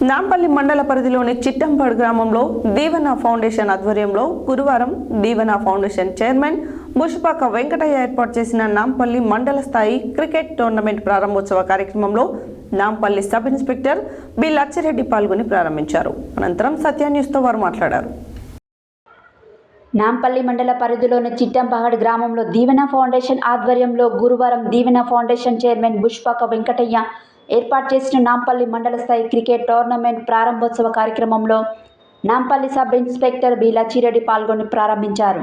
నాంపల్లి మండల పరిధిలోని చిట్టంపాడు గ్రామంలో దీవెన ఫౌండేషన్ ఆధ్వర్యంలో గురువారం దీవెన ఫౌండేషన్ చైర్మన్ బుషపాక వెంకటయ్య ఏర్పాటు చేసిన నాంపల్లి మండల స్థాయి క్రికెట్ టోర్నమెంట్ ప్రారంభోత్సవ కార్యక్రమంలో Nampally sub inspector B Lachireddy పాల్గొని ప్రారంభించారు. అనంతరం సత్య న్యూస్తో వారు మాట్లాడారు. నాంపల్లి మండల పరిధిలోని చిట్టంపహాడ్ గ్రామంలో దీవెన ఫౌండేషన్ ఆధ్వర్యంలో గురువారం దీవెన ఫౌండేషన్ చైర్మన్ బుషపాక వెంకటయ్య ఏర్పాటు చేసిన నాంపల్లి మండల స్థాయి క్రికెట్ టోర్నమెంట్ ప్రారంభోత్సవ కార్యక్రమంలో Nampally sub inspector B Lachireddy పాల్గొని ప్రారంభించారు.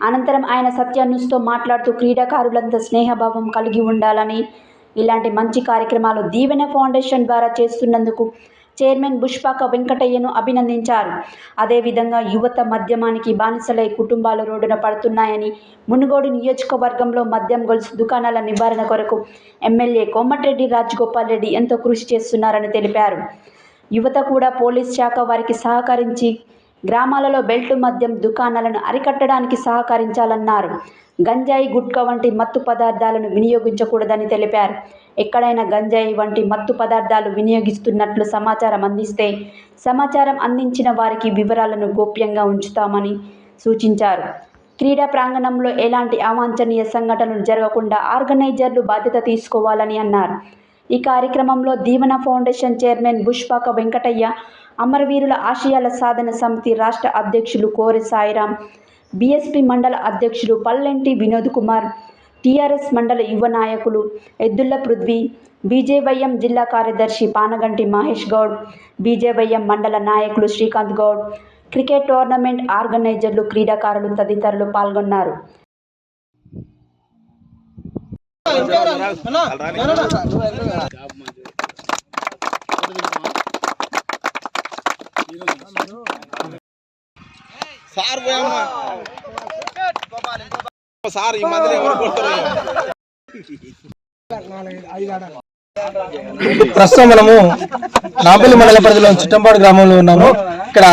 అనంతరం ఆయన సత్య న్యూస్తో మాట్లాడుతూ క్రీడాకారులంతా స్నేహభావం కలిగి ఉండాలని, ఇలాంటి మంచి కార్యక్రమాలు దీవెన ఫౌండేషన్ ద్వారా చేస్తున్నందుకు చైర్మన్ బుషపాక వెంకటయ్యను అభినందించారు. అదేవిధంగా యువత మద్యమానికి బానిసలై కుటుంబాలు రోడ్డున పడుతున్నాయని, మునుగోడు నియోజకవర్గంలో మద్యం గొలుసు దుకాణాల నివారణ కొరకు ఎమ్మెల్యే కోమటిరెడ్డి రాజగోపాల్ రెడ్డి ఎంతో కృషి చేస్తున్నారని తెలిపారు. యువత కూడా పోలీస్ శాఖ వారికి సహకరించి గ్రామాలలో బెల్టు మద్యం దుకాణాలను అరికట్టడానికి సహకరించాలన్నారు. గంజాయి, గుట్కా వంటి మత్తు పదార్థాలను వినియోగించకూడదని తెలిపారు. ఎక్కడైనా గంజాయి వంటి మత్తు పదార్థాలు వినియోగిస్తున్నట్లు సమాచారం అందిస్తే సమాచారం అందించిన వారికి వివరాలను గోప్యంగా ఉంచుతామని సూచించారు. క్రీడా ప్రాంగణంలో ఎలాంటి అవాంఛనీయ సంఘటనలు జరగకుండా ఆర్గనైజర్లు బాధ్యత తీసుకోవాలని అన్నారు. ఈ కార్యక్రమంలో దీవెన ఫౌండేషన్ చైర్మన్ బుషపాక వెంకటయ్య, అమరవీరుల ఆశయాల సాధన సమితి రాష్ట్ర అధ్యక్షులు కోరె సాయిరాం, బీఎస్పీ మండల అధ్యక్షులు పల్లెంటి వినోద్ కుమార్, టీఆర్ఎస్ మండల యువ నాయకులు ఎద్దుల పృథ్వీ, బీజేవైఎం జిల్లా కార్యదర్శి పానగంటి మహేష్ గౌడ్, బీజేవైఎం మండల నాయకులు శ్రీకాంత్ గౌడ్, క్రికెట్ టోర్నమెంట్ ఆర్గనైజర్లు, క్రీడాకారులు తదితరులు పాల్గొన్నారు. ప్రస్తుతం మనము నాంపల్లి మండల పరిధిలో చిట్టంపాడు గ్రామంలో ఉన్నాము. ఇక్కడ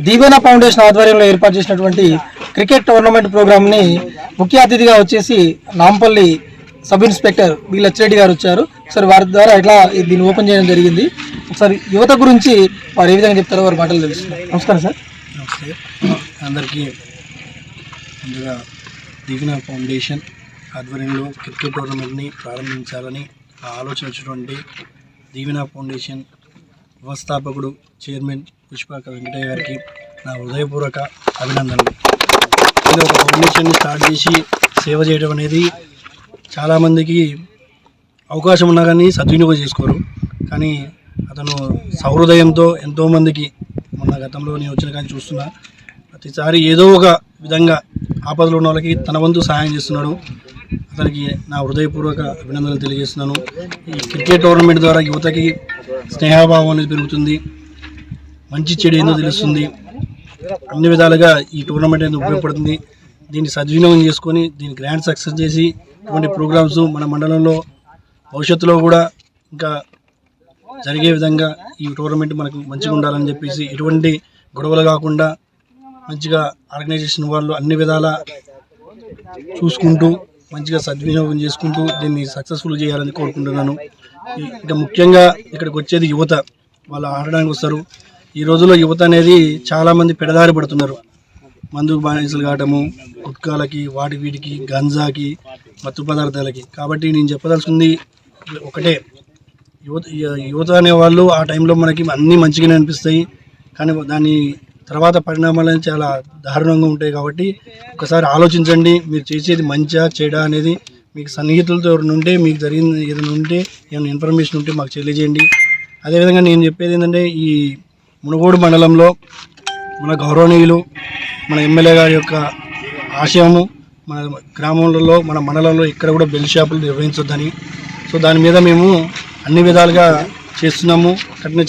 దీవెన ఫౌండేషన్ ఆధ్వర్యంలో ఏర్పాటు చేసినటువంటి క్రికెట్ టోర్నమెంట్ ప్రోగ్రామ్ ని ముఖ్య అతిథిగా వచ్చేసి Nampally sub inspector B Lachireddy గారు వచ్చారు. ఒకసారి వారి ద్వారా ఎట్లా దీన్ని ఓపెన్ చేయడం జరిగింది, ఒకసారి యువత గురించి వారు ఏ విధంగా చెప్తారో వారి మాటలు తెలుస్తున్నారు. నమస్కారం సార్. నమస్తే అందరికీ. ముందుగా దీవెన ఫౌండేషన్ ఆధ్వర్యంలో క్రికెట్ టోర్నమెంట్ని ప్రారంభించాలని ఆలోచన వచ్చినటువంటి దీవెన ఫౌండేషన్ వ్యవస్థాపకుడు చైర్మన్ బుషపాక వెంకటయ్య గారికి నా హృదయపూర్వక అభినందనలు. ఇది ఒక ఫౌండేషన్ని స్టార్ట్ చేసి సేవ చేయడం అనేది చాలామందికి అవకాశం ఉన్నా కానీ సద్వినియోగం చేసుకోరు. కానీ అతను సహృదయంతో ఎంతోమందికి, మొన్న గతంలో నేను వచ్చిన కానీ చూస్తున్నా, ప్రతిసారి ఏదో ఒక విధంగా ఆపదలో ఉన్న వాళ్ళకి తన వంతు సహాయం చేస్తున్నాడు. అతనికి నా హృదయపూర్వక అభినందనలు తెలియజేస్తున్నాను. ఈ క్రికెట్ టోర్నమెంట్ ద్వారా యువతకి స్నేహభావం అనేది పెరుగుతుంది, మంచి చెడు ఏందో తెలుస్తుంది, అన్ని విధాలుగా ఈ టోర్నమెంట్ అనేది ఉపయోగపడుతుంది. దీన్ని సద్వినియోగం చేసుకొని దీన్ని గ్రాండ్ సక్సెస్ చేసి ఇటువంటి ప్రోగ్రామ్స్ మన మండలంలో భవిష్యత్తులో కూడా ఇంకా జరిగే విధంగా ఈ టోర్నమెంట్ మనకు మంచిగా ఉండాలని చెప్పేసి, ఎటువంటి గొడవలు కాకుండా మంచిగా ఆర్గనైజేషన్ వాళ్ళు అన్ని విధాలా చూసుకుంటూ మంచిగా సద్వినియోగం చేసుకుంటూ దీన్ని సక్సెస్ఫుల్ చేయాలని కోరుకుంటున్నాను. ఇంకా ముఖ్యంగా ఇక్కడికి వచ్చేది యువత, వాళ్ళు ఆడడానికి వస్తారు. ఈ రోజుల్లో యువత అనేది చాలామంది పెడదారి పడుతున్నారు. మందు బానిసలు కావటము, గుట్కాలకి, వీటికి, గంజాకి, మత్తు పదార్థాలకి. కాబట్టి నేను చెప్పదలుచుకుంది ఒకటే, యువత అనేవాళ్ళు ఆ టైంలో మనకి అన్నీ మంచిగానే అనిపిస్తాయి, కానీ దాని తర్వాత పరిణామాలు చాలా దారుణంగా ఉంటాయి. కాబట్టి ఒకసారి ఆలోచించండి, మీరు చేసేది మంచిగా చెడా అనేది. మీకు సన్నిహితులతో ఎవరైనా ఉంటే, మీకు జరిగింది ఏదైనా ఉంటే, ఏమైనా ఇన్ఫర్మేషన్ ఉంటే మాకు తెలియజేయండి. అదేవిధంగా నేను చెప్పేది ఏంటంటే, ఈ మునుగోడు మండలంలో మన గౌరవనీయులు, మన ఎమ్మెల్యే గారి యొక్క ఆశయము మన గ్రామంలో, మన మండలంలో ఇక్కడ కూడా బెల్ట్ షాపులు నిర్వహించొద్దని. సో దాని మీద మేము అన్ని విధాలుగా చేస్తున్నాము. కఠిన